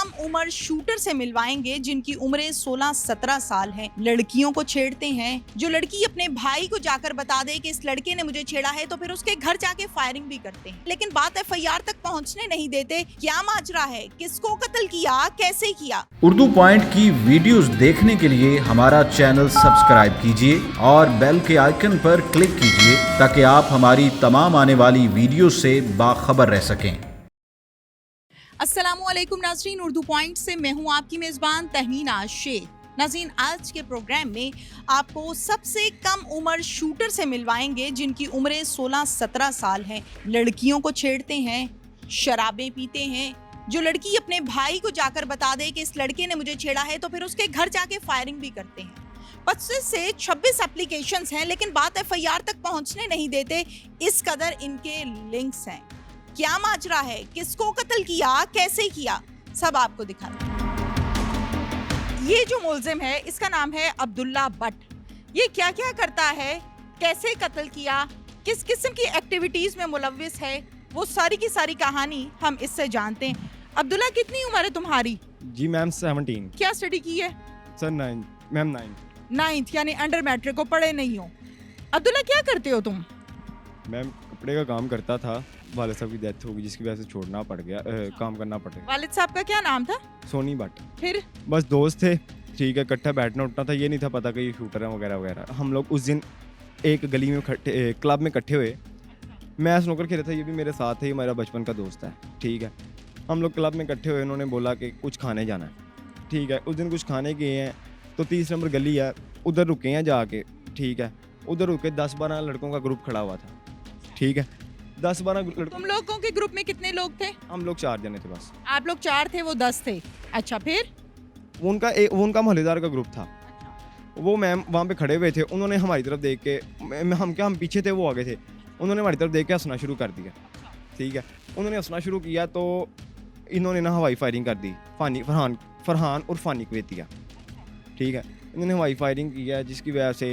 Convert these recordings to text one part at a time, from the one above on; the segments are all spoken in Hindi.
कम उम्र शूटर से मिलवाएंगे जिनकी उम्रें 16-17 साल हैं। लड़कियों को छेड़ते हैं। जो लड़की अपने भाई को जाकर बता दे कि इस लड़के ने मुझे छेड़ा है तो फिर उसके घर जाके फायरिंग भी करते हैं, लेकिन बात एफआईआर तक पहुंचने नहीं देते। क्या माजरा है, किसको कत्ल किया, कैसे किया। उर्दू पॉइंट की वीडियोस देखने के लिए हमारा चैनल सब्सक्राइब कीजिए और बेल के आइकन पर क्लिक कीजिए ताकि आप हमारी तमाम आने वाली वीडियो से बाखबर रह सकें। अस्सलामुअलैकुम नाज़रीन, उर्दू पॉइंट से मैं हूं आपकी मेज़बान तहमीना शेख। नाज़रीन, आज के प्रोग्राम में आपको सबसे कम उम्र शूटर से मिलवाएंगे जिनकी उम्रें 16-17 साल हैं। लड़कियों को छेड़ते हैं, शराबें पीते हैं। जो लड़की अपने भाई को जाकर बता दे कि इस लड़के ने मुझे छेड़ा है तो फिर उसके घर जाके फायरिंग भी करते हैं। 25 से 26 एप्लीकेशंस हैं, लेकिन बात एफआईआर तक पहुंचने नहीं देते। इस कदर इनके लिंक्स हैं। क्या माजरा है, किसको कत्ल किया, कैसे किया, सब आपको दिखाते हैं। ये जो मुलजिम है इसका नाम है अब्दुल्ला भट्ट। ये क्या क्या करता है, कैसे कत्ल किया, किस किस्म की एक्टिविटीज में मुलव्विस है, वो सारी की सारी कहानी हम इससे जानते हैं। अब्दुल्ला, कितनी उम्र है तुम्हारी? जी मैम 17। क्या स्टडी की है? सर 9 मैम 9th यानी अंडर मैट्रिक को पढ़े नहीं हो। अब्दुल्ला, क्या करते हो तुम? मैम कपड़े का काम करता था, वालिद साहब की डेथ हो गई जिसकी वजह से छोड़ना पड़ गया, काम करना पड़ गया। वालिद साहब का क्या नाम था? सोनी भट्ट। फिर बस दोस्त थे, ठीक है, इकट्ठा बैठना उठना था, ये नहीं था पता कि ये शूटर है वगैरह वगैरह। हम लोग उस दिन एक गली में क्लब में इकट्ठे हुए। मैं स्नूकर खेल रहा था, ये भी मेरे साथ है, ये मेरा बचपन का दोस्त है, ठीक है। हम लोग क्लब में इकट्ठे हुए, उन्होंने बोला कि कुछ खाने जाना है, ठीक है। उस दिन कुछ खाने गए हैं तो 30 नंबर गली है, उधर रुके हैं जाके, ठीक है। उधर रुके 10-12 लड़कों का ग्रुप खड़ा हुआ था, ठीक है। 10-12 लड़कों। तुम लोगों के ग्रुप में कितने लोग थे? हम लोग 4 जने थे बस। आप लोग 4 थे, वो 10 थे। अच्छा, फिर? वो उनका मोहल्लेदार का ग्रुप था। वो मैम वहाँ पे खड़े हुए थे, उन्होंने हमारी तरफ देख के, हम पीछे थे, वो आगे थे, उन्होंने हमारी तरफ देख के हंसना शुरू कर दिया, ठीक है। उन्होंने हंसना शुरू किया तो इन्होंने ना हवाई फायरिंग कर दी, फरहान और फानी कुवैतिया, ठीक है। इन्होंने हवाई फायरिंग किया जिसकी वजह से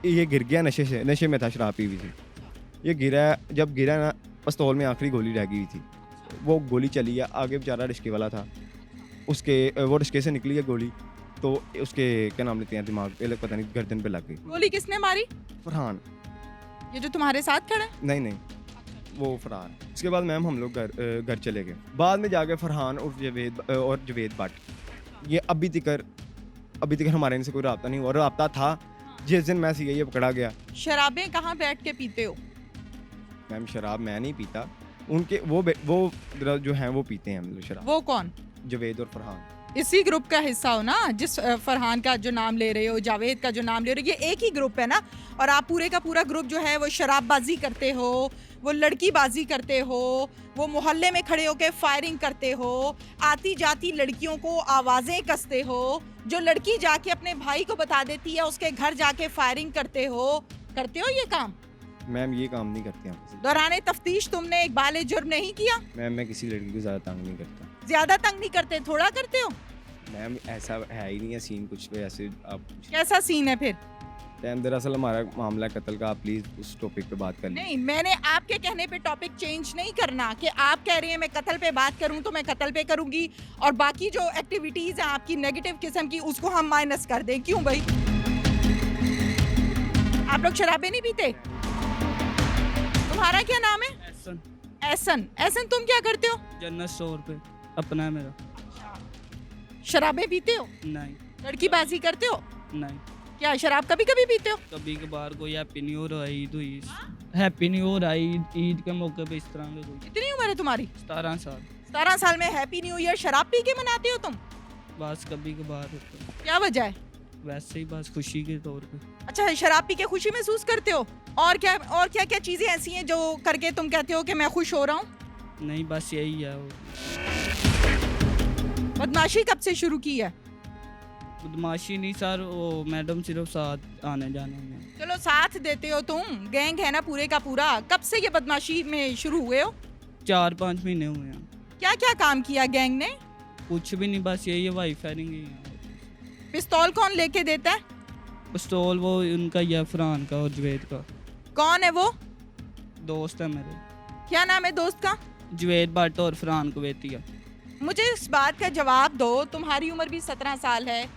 ये गिर गया, नशे में था, शराब पी हुई थी। ये गिरा, जब गिरा ना, पिस्तौल में आखिरी गोली रह गई थी, वो गोली चली है, आगे बेचारा रिश्के वाला था, वो रिश्के से निकली है गोली, तो उसके क्या नाम लेते हैं, दिमाग पे पता नहीं, गर्दन पे लग गई। गोली किसने मारी? फरहान। ये जो तुम्हारे साथ खड़ा है? नहीं, वो फरार। उसके बाद मैम हम लोग घर चले गए। बाद में जाके फरहान और जवेद भट्ट, ये अभी तक हमारे इनसे कोई रब्ता नहीं हुआ। रब्ता था जिस दिन मैं ये पकड़ा गया। शराबें कहाँ बैठ के पीते हो? मैम शराब मैं नहीं पीता, उनके वो जो हैं वो पीते हैं, मतलब शराब। वो कौन? जवेद और फरहान। इसी ग्रुप का हिस्सा हो ना, जिस फरहान का जो नाम ले रहे हो, जावेद का जो नाम ले रहे हो, ये एक ही ग्रुप है ना। और आप पूरे का पूरा ग्रुप जो है वो शराबबाजी करते हो, वो लड़कीबाजी करते हो, वो मोहल्ले में खड़े होकर फायरिंग करते हो, आती जाती लड़कियों को आवाज़ें कसते हो, जो लड़की जाके अपने भाई को बता देती है उसके घर जाके फायरिंग करते हो ये काम? मैम ये काम नहीं करते हम। दौराने तफ्तीश तुमने इकबाल जुर्म नहीं किया? मैम मैं किसी लड़की को ज़्यादा तंग नहीं करता। ज्यादा तंग नहीं करते, थोड़ा करते हो? मैम ऐसा है ही नहीं है सीन कुछ भी ऐसे। आप कैसा सीन है फिर? मैम दरअसल हमारा मामला कत्ल का, आप प्लीज़ उस टॉपिक पे बात कर लीजिए। नहीं, मैंने आपके कहने पे टॉपिक चेंज नहीं करना कि आप कह रहे हैं मैं कत्ल पे बात करूं तो मैं कत्ल पे करूंगी, और बाकी जो एक्टिविटीज हैं आपकी नेगेटिव किस्म की उसको हम माइनस कर दें। क्यों भाई? आप लोग शराबें नहीं पीते? तुम्हारा क्या नाम है? एहसन, तुम क्या करते हो? जनरल स्टोर पे अपना है मेरा। शराबें पीते हो? नहीं। लड़कीबाजी करते हो? नहीं। क्या शराब कभी कभी पीते हो? कभी कभार कोई हैप्पी न्यू ईयर आई, ईद हुई, हैप्पी न्यू ईयर आई, ईद के मौके पे इस तरह के कोई। कितनी उम्र है तुम्हारी? 17 साल। 17 साल में हैप्पी न्यू ईयर शराब पी के मनाते हो तुम? बस कभी कभार होता है। क्या वजह है? वैसे ही बस खुशी के तौर पे। अच्छा, शराब पी के खुशी महसूस करते हो? और क्या चीजें ऐसी हैं जो करके तुम कहते हो कि मैं खुश हो रहा हूँ? नहीं, बस यही है। बदमाशी कब से शुरू की है? बदमाशी नहीं सर, वो मैडम सिर्फ साथ आने जाने में। चलो साथ देते हो तुम, गैंग है ना पूरे का पूरा। कब से ये बदमाशी में शुरू हुए हो? 4-5 महीने हुए हैं। क्या क्या काम किया गैंग ने? कुछ भी नहीं, बस यही है, वाई फायरिंग ही है। पिस्तौल कौन लेके देता है? पिस्तौल वो उनका ही है, फरहान का और जवेद का। कौन है वो? दोस्त है मेरे। क्या नाम है दोस्त का? जवेद भट्ट और फरहान कुवैतिया। मुझे इस बात का जवाब दो, तुम्हारी उम्र भी 17 साल है,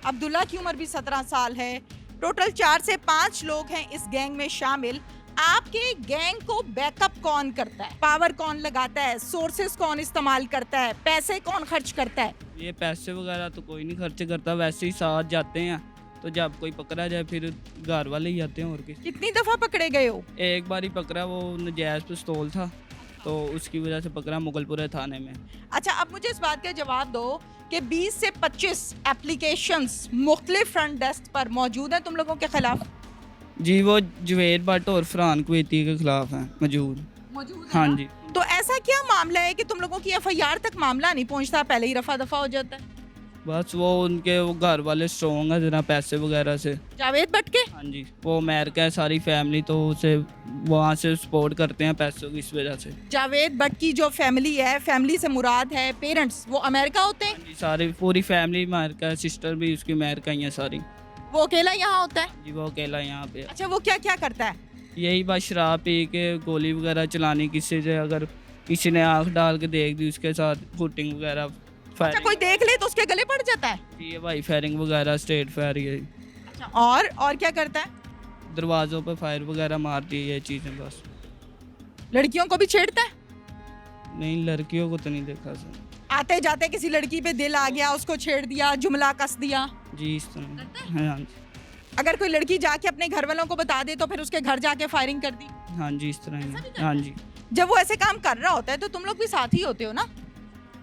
अब्दुल्ला की उम्र भी 17 साल है, टोटल 4 से 5 लोग हैं इस गैंग में शामिल। आपके गैंग को बैकअप कौन करता है? पावर कौन लगाता है? सोर्सेस कौन इस्तेमाल करता है? पैसे कौन खर्च करता है? ये पैसे वगैरह तो कोई नहीं खर्च करता, वैसे ही साथ जाते हैं, तो जब कोई पकड़ा जाए फिर घर वाले ही आते हैं और किसी। कितनी दफा पकड़े गए हो? एक बार ही पकड़ा, वो नजायज़ पिस्तौल था तो उसकी वजह से पकड़ा मुगलपुरा थाने में। अच्छा, अब मुझे इस बात का जवाब दो कि 20 से 25 एप्लीकेशंस मुख्तलिफ फ्रंट डेस्क पर मौजूद हैं तुम लोगों के खिलाफ। जी, वो जवेद भट्ट और फरहान कुवैती के खिलाफ हैं मौजूद। हाँ जी। तो ऐसा क्या मामला है कि तुम लोगों की एफआईआर तक मामला नहीं पहुंचता, पहले ही रफा दफा हो जाता है? बस वो उनके वो घर वाले स्ट्रॉन्ग है जरा पैसे वगैरह से। जावेद भट्ट के? हाँ जी, वो अमेरिका है सारी फैमिली, तो उसे वहाँ से सपोर्ट करते हैं पैसों की इस वजह से। जावेद भट्ट की जो फैमिली है, फैमिली से मुराद है पेरेंट्स, वो अमेरिका होते हैं? जी, सारी पूरी फैमिली अमेरिका है, सिस्टर भी उसकी अमेरिका ही है सारी। वो अकेला यहाँ होता है? जी, वो अकेला यहाँ पे है। अच्छा, वो क्या क्या करता है? यही बस शराब पी के गोली वगैरह चलानी, किसी से अगर किसी ने आँख डाल के देख दी उसके साथ हुटिंग वगैरह, अच्छा, फायरिंग। कोई देख ले तो उसके गले पड़ जाता है? ये भाई फायरिंग वगैरह, स्ट्रेट फायर, ये अच्छा, और क्या करता है? दरवाज़ों पे फायर वगैरह मारती है, ये चीज़ें बस। लड़कियों को भी छेड़ता है? नहीं, लड़कियों को तो नहीं देखा सर। आते जाते किसी लड़की पे दिल आ गया, उसको छेड़ दिया, जुमला कस दिया? जी, इस तरह। हाँ जी। अगर कोई लड़की जाके अपने घर वालों को बता दे तो फिर उसके घर जाके फायरिंग कर दी? हाँ जी, इस तरह ही। हाँ जी। जब वो ऐसे काम कर रहा होता है तो तुम लोग भी साथ ही होते हो ना?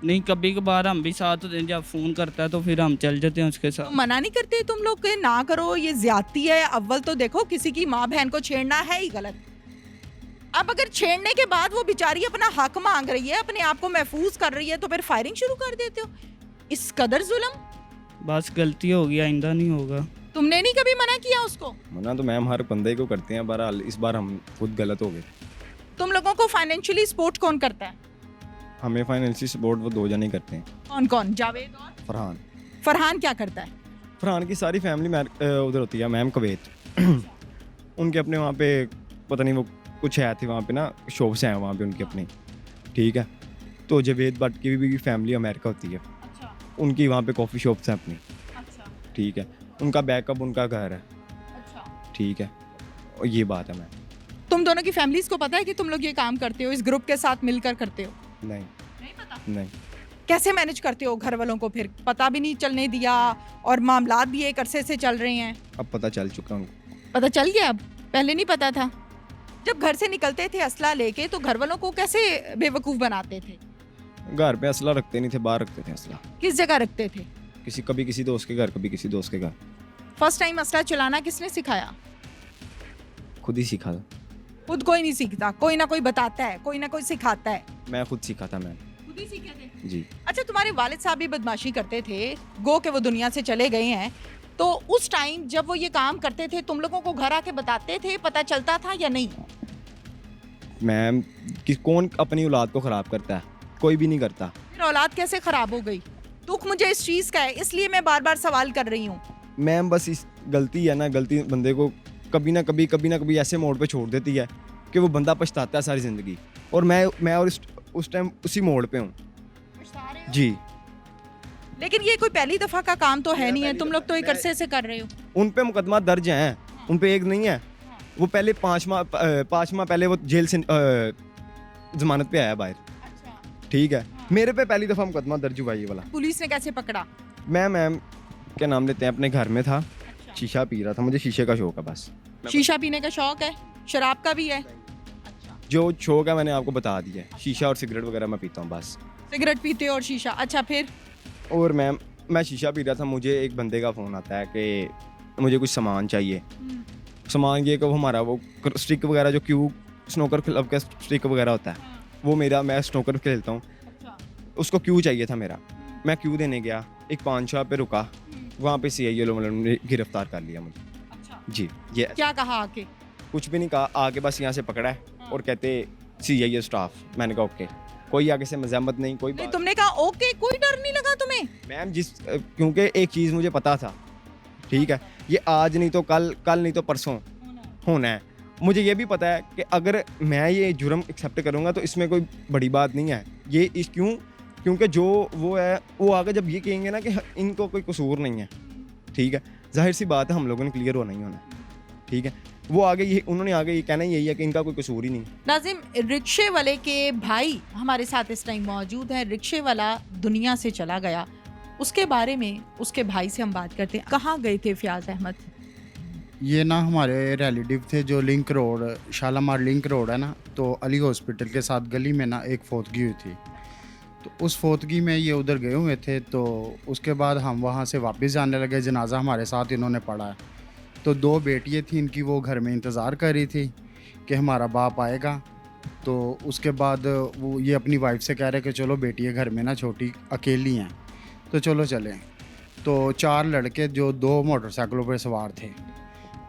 नहीं, कभी कभार हम भी साथ होते हैं, जब फ़ोन करता है तो फिर हम चल जाते हैं उसके तो साथ। मना नहीं करते तुम लोग के ना करो, ये ज्यादती है? अव्वल तो देखो, किसी की माँ बहन को छेड़ना है ही गलत। अब अगर छेड़ने के बाद वो बेचारी अपना हक मांग रही है, अपने आप को महफूज कर रही है, तो फिर फायरिंग शुरू कर देते हो? इस कदर जुल्म? बस गलती हो गई, आइंदा नहीं होगा। तुमने नहीं कभी मना किया उसको? मना तो मैम हर बंदे को करते हैं, बहरहाल इस बार हम खुद गलत हो गए। तुम लोगों को फाइनेंशियली सपोर्ट कौन करता है? हमें फाइनेंशियल सपोर्ट वो 2 जने करते हैं, कौन कौन? जावेद और फरहान। फरहान क्या करता है? फरहान की सारी फैमिली उधर होती है मैम, कुवैत। उनके अपने वहाँ पे पता नहीं वो कुछ है थे वहाँ पे ना, शॉप्स हैं वहाँ पे उनकी अपनी, ठीक है। तो जवेद भट्ट की भी फैमिली अमेरिका होती है, अच्छा उनकी वहाँ पे कॉफ़ी शॉप्स हैं अपनी, अच्छा ठीक है। उनका बैकअप उनका घर है, अच्छा। ठीक है। और ये बात है मैम। तुम दोनों की फैमिलीज को पता है कि तुम लोग ये काम करते हो, इस ग्रुप के साथ मिलकर करते हो? नहीं नहीं पता। नहीं, कैसे मैनेज करते हो घर वालों को? फिर पता भी नहीं चलने दिया और मामलात भी एक अरसे से चल रहे हैं। अब पता चल चुका उनको। पता चल गया? अब पहले नहीं पता था? जब घर से निकलते थे असला लेके तो घर वालों को कैसे बेवकूफ़ बनाते थे? घर पे असला रखते नहीं थे, बाहर रखते थे असला। किस जगह रखते थे? कभी किसी दोस्त के घर, कभी किसी दोस्त के घर। फर्स्ट टाइम असला चलाना किसने सिखाया? खुद ही सीखा था। खुद कोई नहीं सीखता, कोई ना कोई बताता है, कोई ना कोई सिखाता है। मैं खुद सीखा था मैम। खुद ही सीखे थे? जी। अच्छा, तुम्हारे वालिद साहब भी बदमाशी करते थे, गो के वो दुनिया से चले गए हैं, तो उस टाइम जब वो ये काम करते थे तुम लोगों को घर आके बताते थे, पता चलता था या नहीं? मैम कि कौन अपनी औलाद को ख़राब करता है? कोई भी नहीं करता। फिर औलाद कैसे खराब हो गई? दुख मुझे इस चीज़ का है, इसलिए मैं बार बार सवाल कर रही हूँ। मैम बस इस गलती है ना, गलती बंदे को कभी ना कभी ऐसे मोड़ पे छोड़ देती है कि वो बंदा पछताता है सारी ज़िंदगी। और मैं और उस टाइम उसी मोड़ पे हूँ जी। लेकिन ये कोई पहली दफा का काम तो है नहीं है, तुम लोग तो एक अरसे से कर रहे हो। उन पे मुकदमा दर्ज हैं, उन पे एक नहीं है। वो पहले 5 माह पहले वो जेल से जमानत पे आया बाहर, ठीक है। मेरे पे पहली दफ़ा मुकदमा दर्ज हुआ ये वाला। पुलिस ने कैसे पकड़ा? मैम क्या नाम लेते हैं, अपने घर में था, शीशा पी रहा था। मुझे शीशे का शौक है बस। शीशा पीने का शौक है? शराब का भी है? जो शौक है मैंने आपको बता दिया है। शीशा और सिगरेट वगैरह मैं पीता हूँ बस। सिगरेट पीते हो और शीशा? अच्छा, फिर? और मैम मैं शीशा पी रहा था, मुझे एक बंदे का फ़ोन आता है कि मुझे कुछ सामान चाहिए। सामान ये कि वो हमारा वो स्टिक वगैरह जो क्यूब स्नोकर क्लब का स्टिक वगैरह होता है, वो मेरा, मैं स्नोकर खेलता हूँ, उसको क्यू चाहिए था मेरा। मैं क्यू देने गया, एक पान शॉप पे रुका, वहाँ पे CI ने गिरफ्तार कर लिया मुझे। जी। ये क्या कहा आके? कुछ भी नहीं कहा, आके बस यहाँ से पकड़ा है और कहते CI स्टाफ। मैंने कहा ओके, कोई आगे से मज़ामत नहीं, कोई नहीं, बात। तुमने कहा ओके, कोई डर नहीं लगा तुम्हें? मैम क्योंकि एक चीज़ मुझे पता था, ठीक है, ये आज नहीं तो कल नहीं तो परसों होना है। मुझे ये भी पता है कि अगर मैं ये जुर्म एक्सेप्ट करूँगा तो इसमें कोई बड़ी बात नहीं है। ये क्यों क्योंकि जो वो है वो आगे जब ये कहेंगे ना कि इनको कोई कसूर नहीं है, ठीक है, जाहिर सी बात है हम लोगों ने क्लियर होना ही होना है, ठीक है। वो आगे ये उन्होंने आगे ये कहना यही है कि इनका कोई कसूर ही नहीं। नाजिम, रिक्शे वाले के भाई हमारे साथ इस टाइम मौजूद है। रिक्शे वाला दुनिया से चला गया, उसके बारे में उसके भाई से हम बात करते हैं। कहाँ गए थे फयाज अहमद? ये ना हमारे रिलेटिव थे जो link road, Shalimar link road है ना, तो अली हॉस्पिटल के साथ गली में ना एक फौतगी हुई थी, तो उस फौतगी में ये उधर गए हुए थे। तो उसके बाद हम वहाँ से वापस जाने लगे, जनाजा हमारे साथ इन्होंने पढ़ा है। तो 2 बेटियाँ थी इनकी, वो घर में इंतज़ार कर रही थी कि हमारा बाप आएगा। तो उसके बाद वो ये अपनी वाइफ से कह रहे कि चलो बेटियाँ घर में ना छोटी अकेली हैं, तो चलो चलें। तो 4 लड़के जो 2 मोटरसाइकिलों पर सवार थे,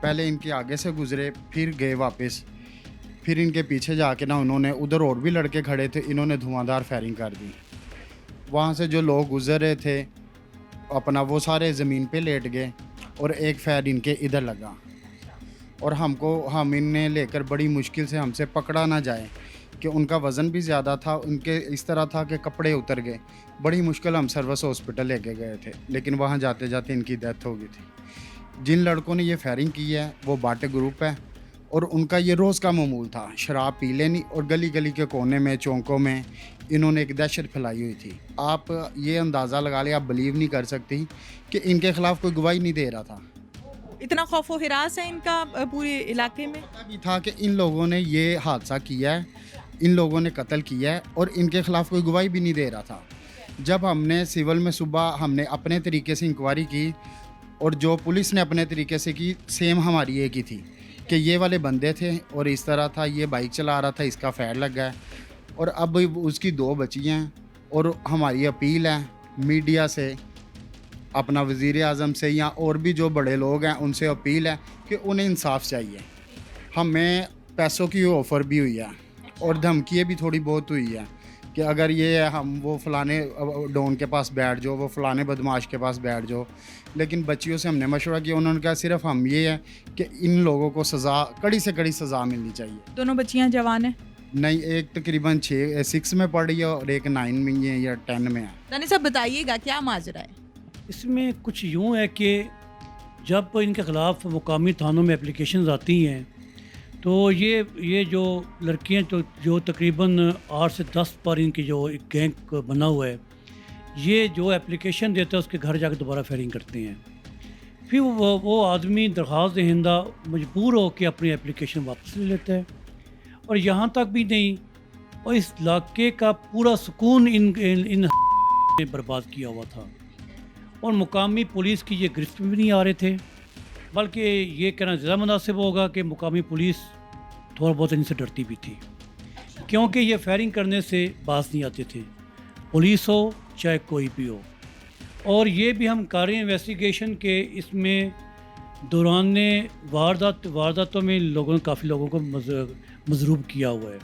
पहले इनके आगे से गुज़रे, फिर गए वापस, फिर इनके पीछे जाके ना उन्होंने, उधर और भी लड़के खड़े थे, इन्होंने धुआंधार फायरिंग कर दी। वहाँ से जो लोग गुज़र रहे थे अपना, वो सारे ज़मीन पे लेट गए और एक फायर इनके इधर लगा, और हम इन्हें लेकर बड़ी मुश्किल से, हमसे पकड़ा ना जाए कि उनका वज़न भी ज़्यादा था, उनके इस तरह था कि कपड़े उतर गए। बड़ी मुश्किल हम सर्विस हॉस्पिटल लेके गए थे, लेकिन वहाँ जाते जाते इनकी डेथ हो गई थी। जिन लड़कों ने ये फायरिंग की है वो बाटे ग्रुप है, और उनका ये रोज़ का मामूल था, शराब पी लेनी और गली गली के कोने में, चौंकों में इन्होंने एक दहशत फैलाई हुई थी। आप ये अंदाज़ा लगा लें, आप बिलीव नहीं कर सकती कि इनके ख़िलाफ़ कोई गवाही नहीं दे रहा था। इतना खौफो हिरास है इनका पूरे इलाके में। पता भी था कि इन लोगों ने ये हादसा किया है, इन लोगों ने कत्ल किया है, और इनके ख़िलाफ़ कोई गवाही भी नहीं दे रहा था। जब हमने सिविल में सुबह हमने अपने तरीके से इंक्वायरी की, और जो पुलिस ने अपने तरीके से की, सेम हमारी एक ही थी कि ये वाले बंदे थे और इस तरह था, ये बाइक चला रहा था, इसका फायर लग गया, और अब उसकी 2 बची हैं। और हमारी अपील है मीडिया से, अपना वज़ीर आज़म से, या और भी जो बड़े लोग हैं उनसे अपील है कि उन्हें इंसाफ चाहिए। हमें पैसों की ऑफ़र भी हुई है और धमकियाँ भी थोड़ी बहुत हुई है कि अगर ये हम वो फ़लाने डॉन के पास बैठ जाओ, वो फ़लाने बदमाश के पास बैठ जाओ। लेकिन बच्चियों से हमने मशवरा किया, उन्होंने कहा सिर्फ हम ये है कि इन लोगों को सज़ा, कड़ी से कड़ी सज़ा मिलनी चाहिए। दोनों बच्चियां जवान हैं? नहीं, एक तकरीबन 6 में पढ़ रही है और एक 9 में है या 10 में है। दानी साहब बताइएगा क्या माजरा है? इसमें कुछ यूँ है कि जब इनके ख़िलाफ़ मुकामी थानों में एप्लीकेशंस आती हैं, तो ये जो लड़कियां तो जो तकरीबन 8 से 10 पर इनकी जो एक गैंग बना हुआ है, ये जो एप्लीकेशन देता है उसके घर जाकर दोबारा फायरिंग करते हैं। फिर वो आदमी दरख्वास्त दहिंदा मजबूर हो के अपनी एप्लीकेशन वापस ले लेता है, और यहाँ तक भी नहीं, और इस इलाके का पूरा सुकून इन ने बर्बाद किया हुआ था, और मुकामी पुलिस की ये गिरफ्त में भी नहीं आ रहे थे। बल्कि ये कहना ज़्यादा मुनासिब होगा कि मुकामी पुलिस थोड़ा बहुत इनसे डरती भी थी, क्योंकि ये फायरिंग करने से बाज नहीं आते थे, पुलिस हो चाहे कोई भी हो। और ये भी हम कर रहे हैं इन्वेस्टिगेशन के इसमें दौरान वारदातों में लोगों ने काफ़ी लोगों को मजरूब किया हुआ है।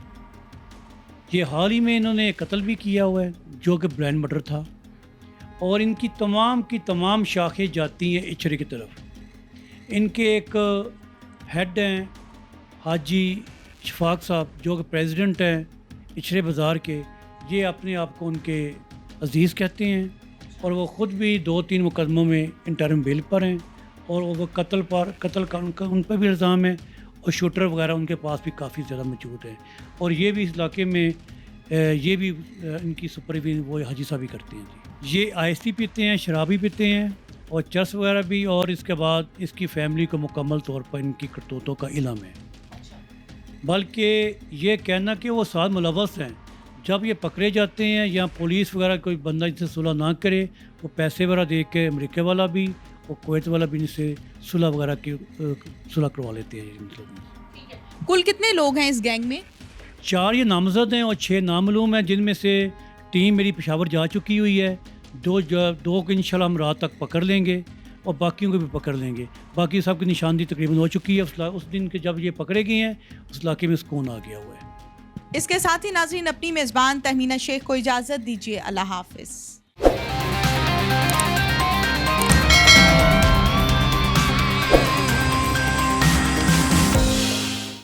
ये हाल ही में इन्होंने कत्ल भी किया हुआ है जो कि ब्लाइंड मर्डर था, और इनकी तमाम शाखें जाती हैं इचरे की तरफ। इनके एक हेड हैं हाजी शफाक साहब, जो कि प्रेसिडेंट हैं इचरे बाज़ार के। ये अपने आप को उनके अजीज़ कहते हैं, और वो ख़ुद भी 2-3 मुकदमों में इंटरिम बेल पर हैं, और वो कत्ल का उन पर भी इल्ज़ाम है, और शूटर वगैरह उनके पास भी काफ़ी ज़्यादा मौजूद है। और ये भी इस इलाके में ये भी इनकी सुपरविजन वो हाजी साहब ही करते हैं जी। ये आइसटी पीते हैं, शराबी पीते हैं, और चर्स वगैरह भी, और इसके बाद इसकी फैमिली को मुकम्मल तौर पर इनकी करतूतों का इल्म है। बल्कि ये कहना कि वो साथ मुलव्वस हैं, जब ये पकड़े जाते हैं या पुलिस वगैरह कोई बंदा इनसे सुलह ना करे, वो पैसे वगैरह दे के अमेरिका वाला भी और कुवैत वाला भी इनसे सुलह वगैरह की सुलह करवा लेते हैं इन लोगों से। कुल कितने लोग हैं इस गैंग में? 4 ये नामजद हैं और 6 नामालूम हैं, जिनमें से टीम मेरी पेशावर जा चुकी हुई है। दो को इंशाल्लाह हम रात तक पकड़ लेंगे, और बाकियों को भी पकड़ लेंगे। बाकी सब की निशानदी तकरीबन हो चुकी है। उस दिन के जब ये पकड़े गए हैं, उस इलाके में सुकून आ गया हुआ है। इसके साथ ही नाज़रीन, अपनी मेज़बान तहमीना शेख को इजाज़त दीजिए। अल्लाह हाफ़िज़।